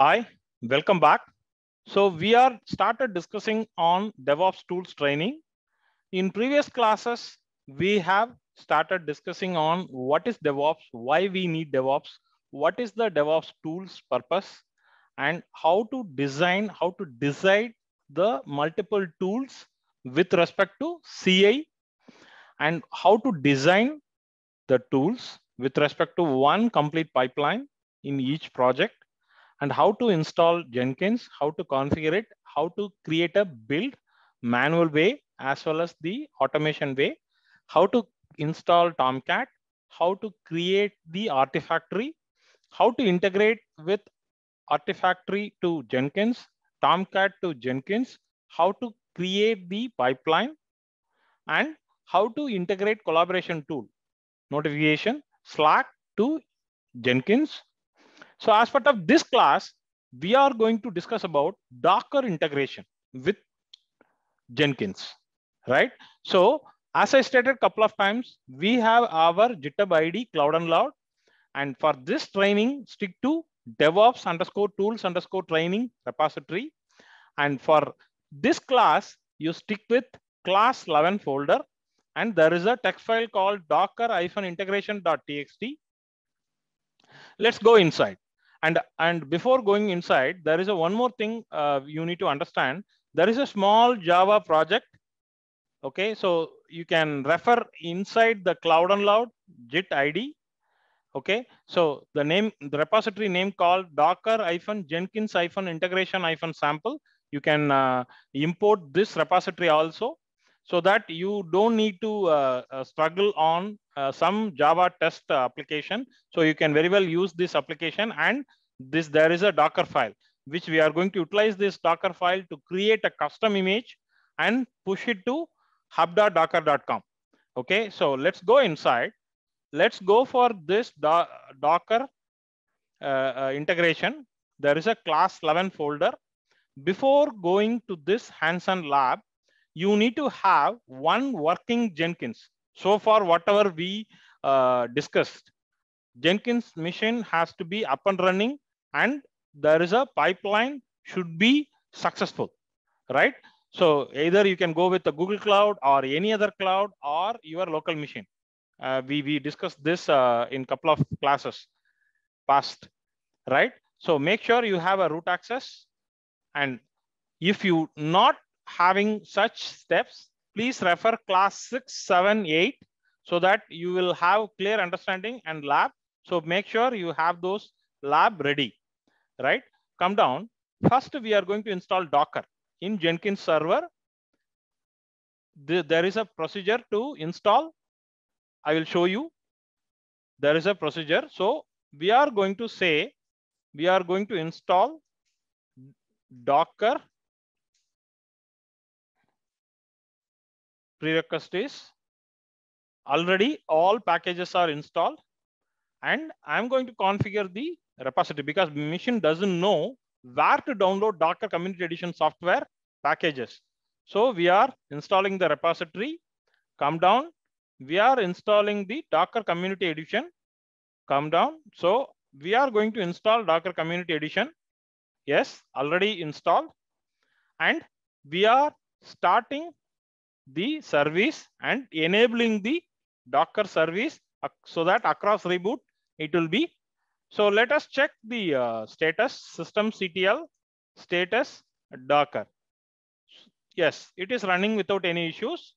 Hi, welcome back. So we are started discussing on DevOps tools training. In previous classes, we have started discussing on what is DevOps, why we need DevOps, what is the DevOps tools purpose, and how to decide the multiple tools with respect to CI, and how to design the tools with respect to one complete pipeline in each project, and how to install Jenkins, how to configure it, how to create a build manual way as well as the automation way, how to install Tomcat, how to create the Artifactory, how to integrate with Artifactory to Jenkins, Tomcat to Jenkins, how to create the pipeline, and how to integrate collaboration tool, notification, Slack to Jenkins. So as part of this class, we are going to discuss about Docker integration with Jenkins, right? So as I stated a couple of times, we have our GitHub ID Cloud and Loud. And for this training, stick to DevOps underscore tools underscore training repository. And for this class, you stick with class 11 folder. And there is a text file called docker-integration.txt. Let's go inside. And before going inside, there is a one more thing you need to understand. There is a small Java project. Okay, so you can refer inside the Cloud and Loud Git ID. Okay, so the repository name called docker-jenkins-integration-sample. You can import this repository also, so that you don't need to struggle on some Java test application. So you can very well use this application, and there is a Docker file, which we are going to utilize this Docker file to create a custom image and push it to hub.docker.com. Okay, so let's go inside. Let's go for this Docker integration. There is a class 11 folder. Before going to this hands-on lab, you need to have one working Jenkins. So far, whatever we discussed, Jenkins machine has to be up and running, and there is a pipeline should be successful, right? So either you can go with the Google Cloud or any other cloud or your local machine. We discussed this in couple of classes past, right? So make sure you have a root access, and if you not having such steps, please refer class 6, 7, 8, so that you will have clear understanding and lab. So make sure you have those lab ready, right? Come down. First, we are going to install Docker in Jenkins server. There is a procedure to install. I will show you. There is a procedure. So we are going to say, we are going to install Docker. Prerequisite is already all packages are installed, and I'm going to configure the repository because machine doesn't know where to download Docker Community Edition software packages. So we are installing the repository. Come down. We are installing the Docker Community Edition. Come down. So we are going to install Docker Community Edition. Yes, already installed. And we are starting the service and enabling the Docker service so that across reboot it will be. So let us check the status systemctl status Docker. Yes, it is running without any issues.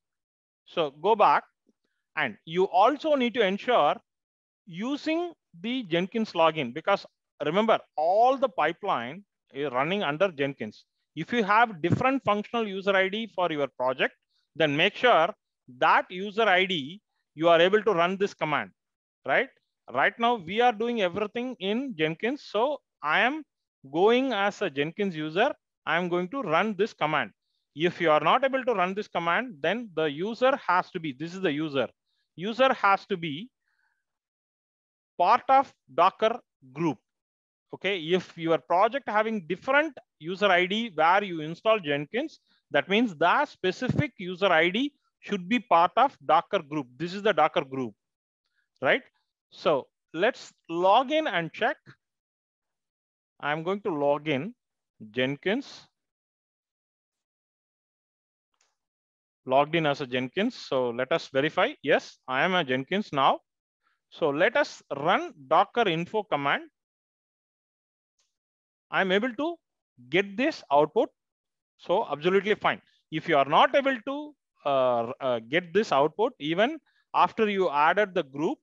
So go back, and you also need to ensure using the Jenkins login, because remember, all the pipeline is running under Jenkins. If you have different functional user ID for your project, then make sure that user ID you are able to run this command, right? Right now we are doing everything in Jenkins. So I am going as a Jenkins user. I am going to run this command. If you are not able to run this command, then the user has to be, this is the user. User has to be part of Docker group. Okay, if your project having different user ID where you install Jenkins, that means that specific user ID should be part of Docker group. This is the Docker group, right? So let's log in and check. I'm going to log in Jenkins, logged in as a Jenkins. So let us verify. Yes, I am a Jenkins now. So let us run Docker info command. I'm able to get this output. So absolutely fine. If you are not able to get this output, even after you added the group,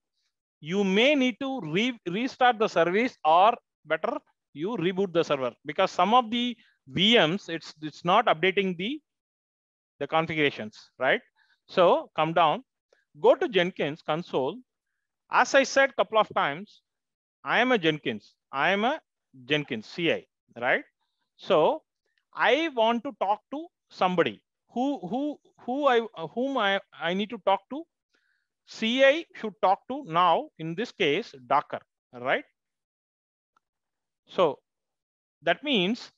you may need to restart the service, or better, you reboot the server, because some of the VMs, it's not updating the configurations, right? So come down, go to Jenkins console. As I said a couple of times, I am a Jenkins CI, right? So I want to talk to somebody whom I need to talk to. CI should talk to, now in this case, Docker, right? So that means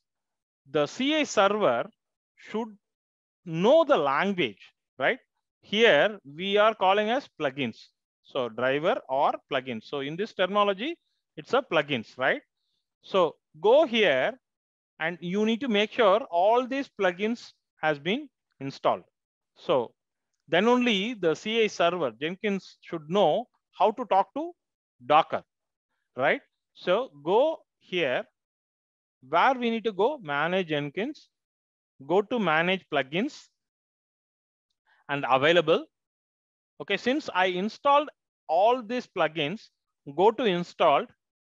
the CI server should know the language, right? Here we are calling as plugins. So driver or plugins. So in this terminology, it's a plugins, right? So go here and you need to make sure all these plugins has been installed. So then only the CI server Jenkins should know how to talk to Docker, right? So go here where we need to go, manage Jenkins, go to manage plugins and available. Okay, since I installed all these plugins, go to installed,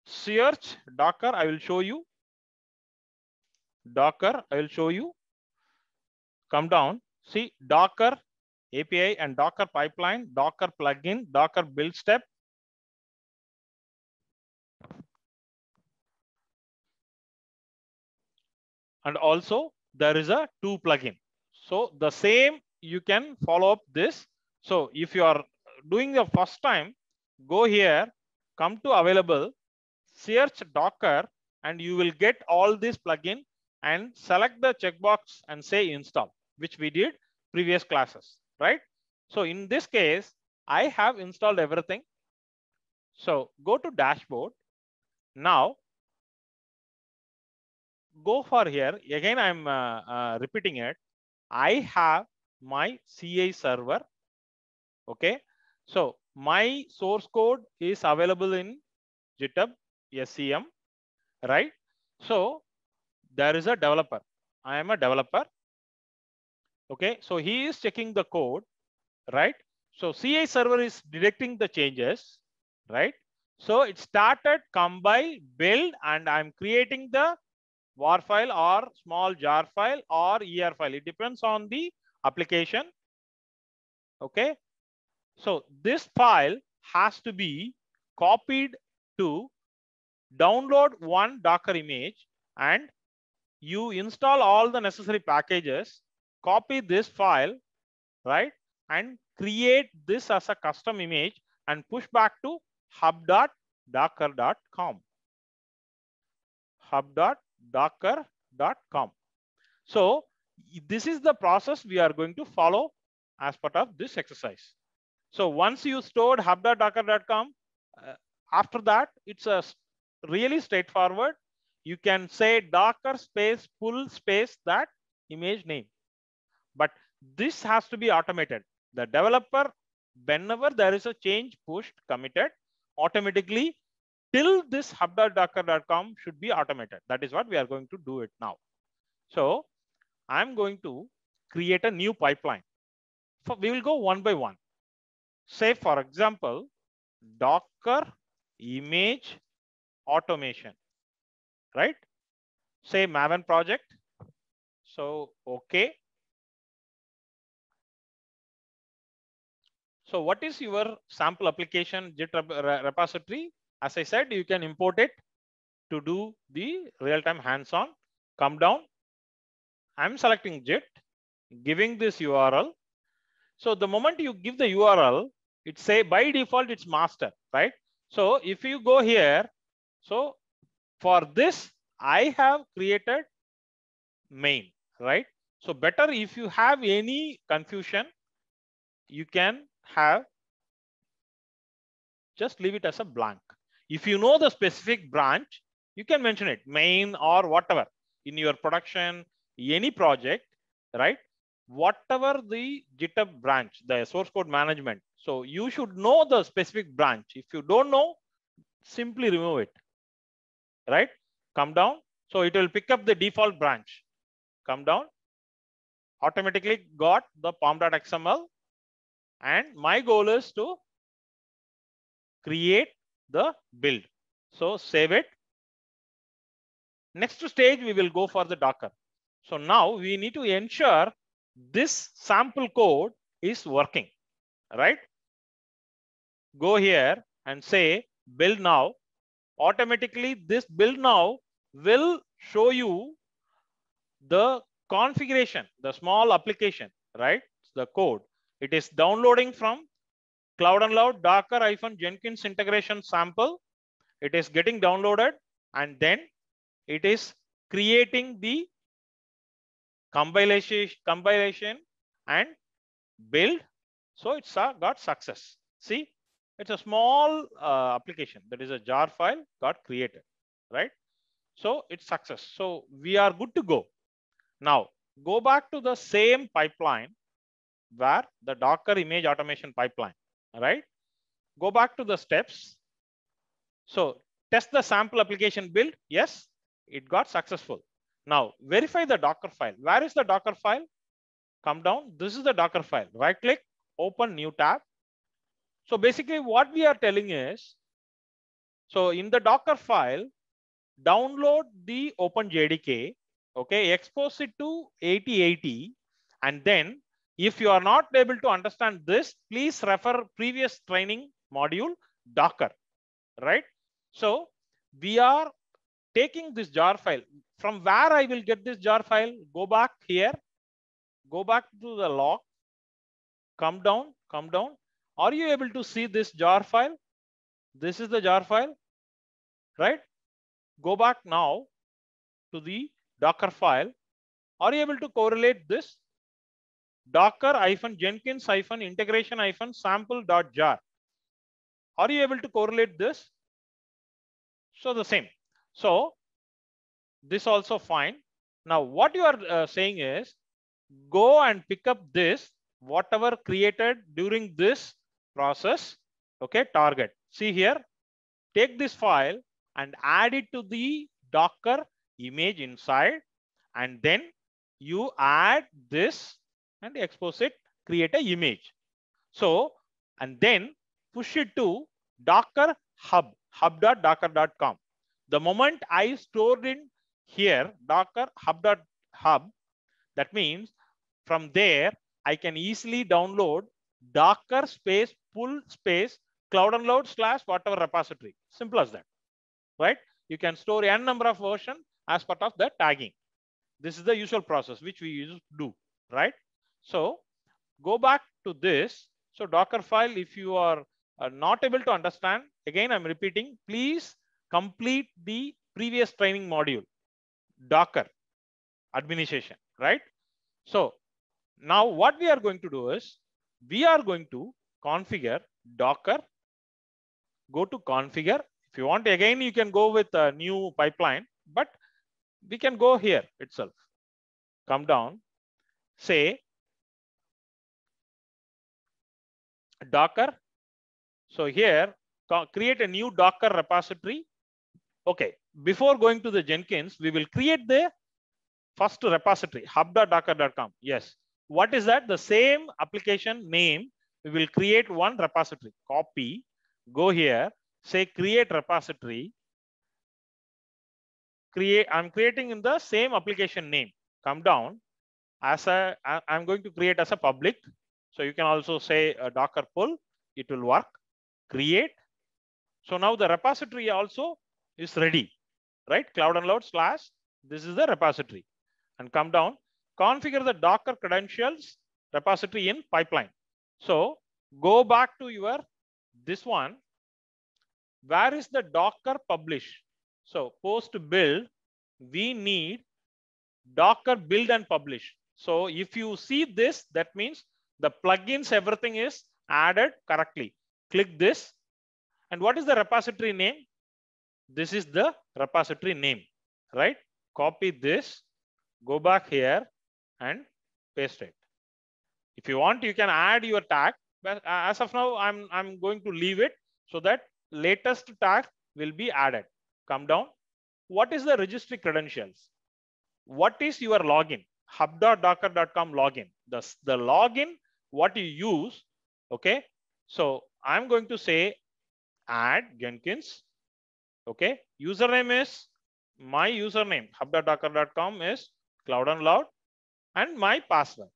search Docker. I will show you Docker. I will show you. Come down, see Docker API and Docker pipeline, Docker plugin, Docker build step. And also there is a two plugin. So the same you can follow up this. So if you are doing the first time, go here, come to available, search Docker, and you will get all this plugin and select the checkbox and say install, which we did previous classes, right? So in this case, I have installed everything. So go to dashboard. Now go for here. Again, I'm repeating it. I have my CI server. Okay. So my source code is available in GitHub SCM, right? So there is a developer. I am a developer. Okay. So he is checking the code, right? So CI server is detecting the changes, right? So it started compile, build, and I'm creating the war file or small jar file or ER file. It depends on the application. Okay. So this file has to be copied to download one Docker image, and you install all the necessary packages, copy this file, right? And create this as a custom image and push back to hub.docker.com. hub.docker.com. So this is the process we are going to follow as part of this exercise. So once you stored hub.docker.com, after that, it's a really straightforward. You can say Docker space full space that image name, but this has to be automated. The developer, whenever there is a change pushed, committed, automatically till this hub.docker.com should be automated. That is what we are going to do it now. So I'm going to create a new pipeline. So we will go one by one. Say, for example, Docker image automation, right? Say Maven project. So, okay. So what is your sample application Git repository? As I said, you can import it to do the real-time hands-on. Come down. I'm selecting Git, giving this URL. So the moment you give the URL, it say by default it's master, right? So if you go here, so for this, I have created main, right? So better if you have any confusion, you can have just leave it as a blank. If you know the specific branch, You can mention it, main or whatever in your production, any project, right? Whatever the GitHub branch, the source code management. So you should know the specific branch. If you don't know, simply remove it, right? Come down. So it will pick up the default branch. Come down. Automatically got the pom.xml. And my goal is to create the build. So save it. Next stage, we will go for the Docker. So now we need to ensure this sample code is working, right? Go here and say build now. Automatically, this build now will show you the configuration, the small application, right? The code. It is downloading from Cloud and Loud Docker-Jenkins integration sample. It is getting downloaded and then it is creating the compilation and build. So it's got success. See, it's a small application, that is a jar file got created, right? So it's success. So we are good to go. Now go back to the same pipeline where the Docker image automation pipeline, right? Go back to the steps. So test the sample application build. Yes, it got successful. Now verify the Docker file. Where is the Docker file? Come down. This is the Docker file. Right click, open new tab. So basically what we are telling is, so in the Docker file, download the OpenJDK, okay, expose it to 8080. And then if you are not able to understand this, please refer previous training module, Docker, right? So we are taking this jar file. From where I will get this jar file? Go back here, go back to the log, come down, come down. Are you able to see this jar file? This is the jar file, right? Go back now to the Docker file. Are you able to correlate this? Docker-Jenkins-integration-sample.jar. Are you able to correlate this? So the same. So this also fine. Now what you are saying is, go and pick up this, whatever created during this process, okay, target. See here, take this file and add it to the Docker image inside, and then you add this and expose it, create an image. So, and then push it to Docker hub, hub.docker.com. The moment I stored in here, Docker hub.hub, that means from there, I can easily download Docker space pull space Cloud and Load / whatever repository. Simple as that, right? You can store n number of version as part of the tagging. This is the usual process which we used to do, right? So go back to this. So Docker file, if you are not able to understand, again, I'm repeating, please complete the previous training module, Docker administration, right? So now what we are going to do is, we are going to configure Docker, go to configure. If you want, again, you can go with a new pipeline, but we can go here itself. Come down, say Docker. So here, create a new Docker repository. Okay, before going to the Jenkins, we will create the first repository, hub.docker.com. Yes. What is that? The same application name. We will create one repository. Copy, go here, say create repository. I'm creating in the same application name. Come down. I'm going to create as a public. So you can also say a Docker pull. It will work. Create. So now the repository also is ready, right? Cloud and Load / this is the repository. And come down, configure the Docker credentials repository in pipeline. So go back to your this one. Where is the Docker publish? So post build, we need Docker build and publish. So if you see this, that means the plugins, everything is added correctly. Click this. And what is the repository name? This is the repository name, right? Copy this, go back here and paste it. If you want, you can add your tag, but as of now, I'm going to leave it so that latest tag will be added. Come down. What is the registry credentials? What is your login? Hub.docker.com login. The login, what you use, okay? So I'm going to say add Jenkins. Okay, username is my username. Hub.docker.com is Cloud and Loud, and my password,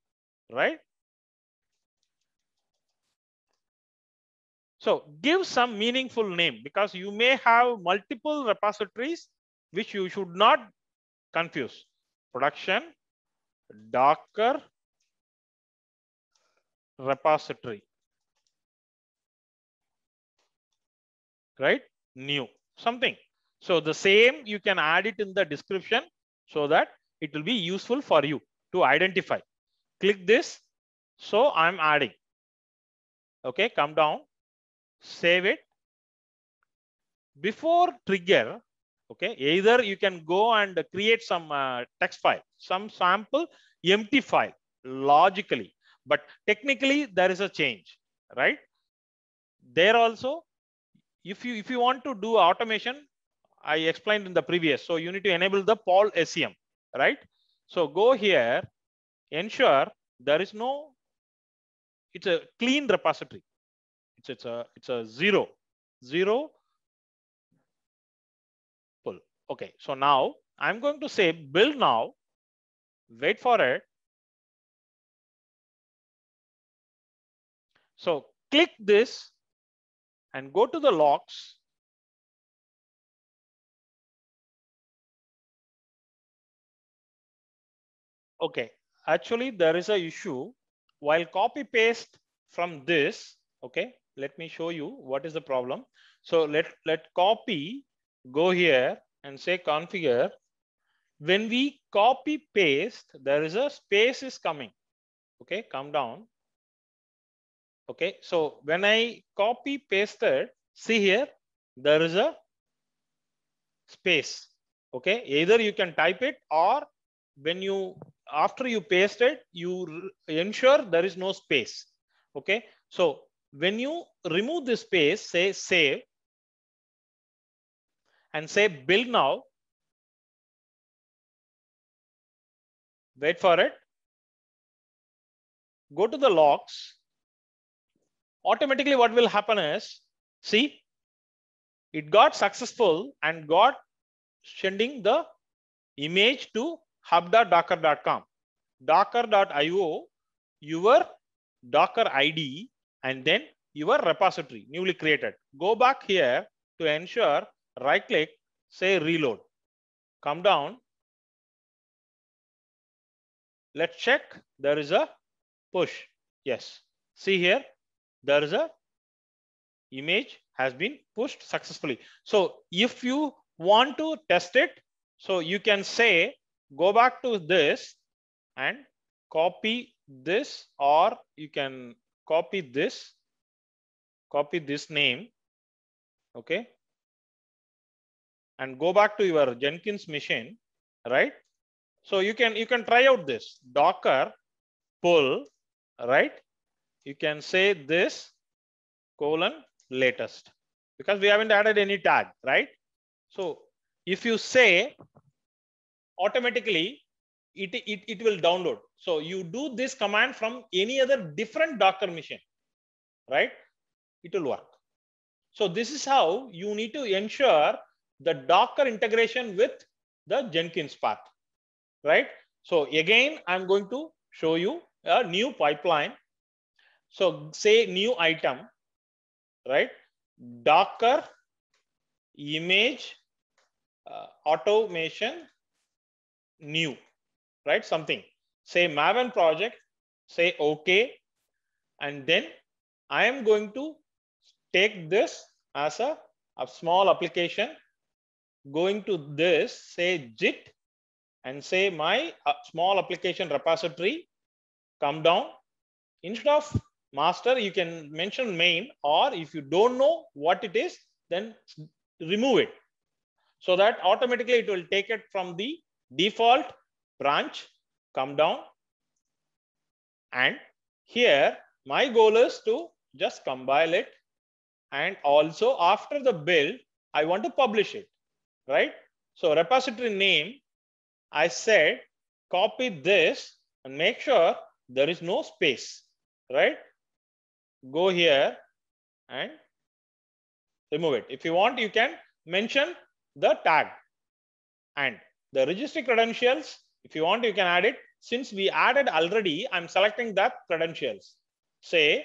right? So give some meaningful name, because you may have multiple repositories which you should not confuse. Production Docker repository, right? New something. So the same you can add it in the description so that it will be useful for you to identify. Click this. So I'm adding. Okay, come down, save it. Before trigger, okay, either you can go and create some text file, some sample empty file logically, but technically there is a change, right? There also, if you want to do automation, I explained in the previous, so you need to enable the Pol SCM, right? So go here, ensure there is no, it's a clean repository. It's a zero pull. Okay, so now I'm going to say build now. Wait for it. So click this and go to the logs. Okay, actually there is a issue while copy paste from this. Okay, let me show you what is the problem. So let copy, go here and say configure. When we copy paste, there is a space is coming. Okay, come down. Okay, so when I copy pasted, see here, there is a space. Okay, either you can type it, or when you, after you paste it, you ensure there is no space. Okay, so when you remove this space, say save and say build now. Wait for it. Go to the logs. Automatically what will happen is, see, it got successful and got sending the image to hub.docker.com. Docker.io, your Docker ID, and then your repository newly created. Go back here to ensure, right click, say reload. Come down. Let's check. There is a push. Yes. See here, there is a image has been pushed successfully. So if you want to test it, so you can say, go back to this and copy this, or you can copy this name, okay, and go back to your Jenkins machine, right? So you can try out this Docker pull, right? You can say this colon latest, because we haven't added any tag, right? So if you say, automatically it will download. So you do this command from any other different Docker machine, right? It will work. So this is how you need to ensure the Docker integration with the Jenkins path, right? So again, I'm going to show you a new pipeline. So say new item, right? Docker image automation new, right? Something, say Maven project, say okay, and then I am going to take this as a small application. Going to this, say JIT, and say my small application repository. Come down. Instead of master, you can mention main, or if you don't know what it is, then remove it. so that automatically it will take it from the default branch, come down. And here my goal is to just compile it. And also after the build, I want to publish it, right? So repository name, I said, copy this and make sure there is no space, right? Go here and remove it. If you want, you can mention the tag. And the registry credentials, if you want, you can add it. Since we added already, I'm selecting that credentials. Say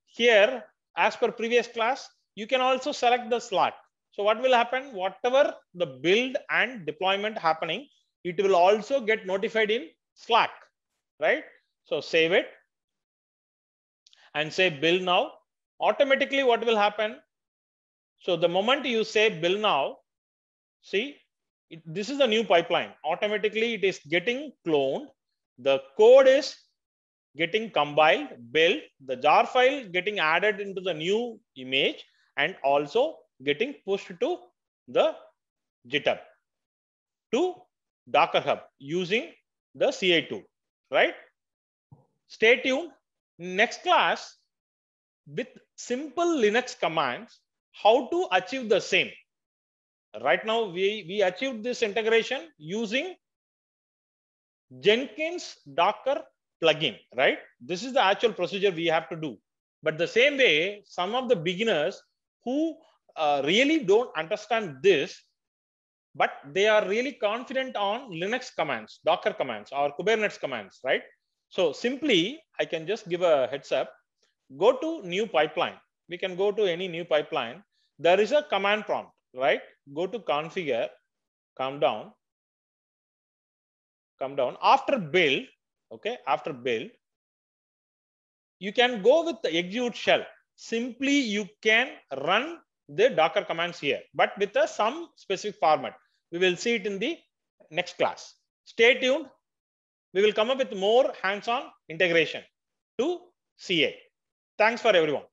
here, as per previous class, you can also select the Slack. So what will happen? Whatever the build and deployment happening, it will also get notified in Slack, right? So save it and say build now. Automatically, what will happen? So the moment you say build now, see, this is the new pipeline. Automatically, it is getting cloned. The code is getting compiled, built, the jar file getting added into the new image, and also getting pushed to the GitHub to Docker Hub using the CI tool, right? Stay tuned. Next class, with simple Linux commands, how to achieve the same. Right now, we achieved this integration using Jenkins Docker plugin, right? This is the actual procedure we have to do. But the same way, some of the beginners who really don't understand this, but they are really confident on Linux commands, Docker commands, or Kubernetes commands, right? So simply, I can just give a heads up. Go to new pipeline. We can go to any new pipeline. There is a command prompt, right? Go to configure, come down. After build, okay, after build, you can go with the execute shell. Simply, you can run the Docker commands here, but with some specific format. We will see it in the next class. Stay tuned. We will come up with more hands-on integration to CA. Thanks for everyone.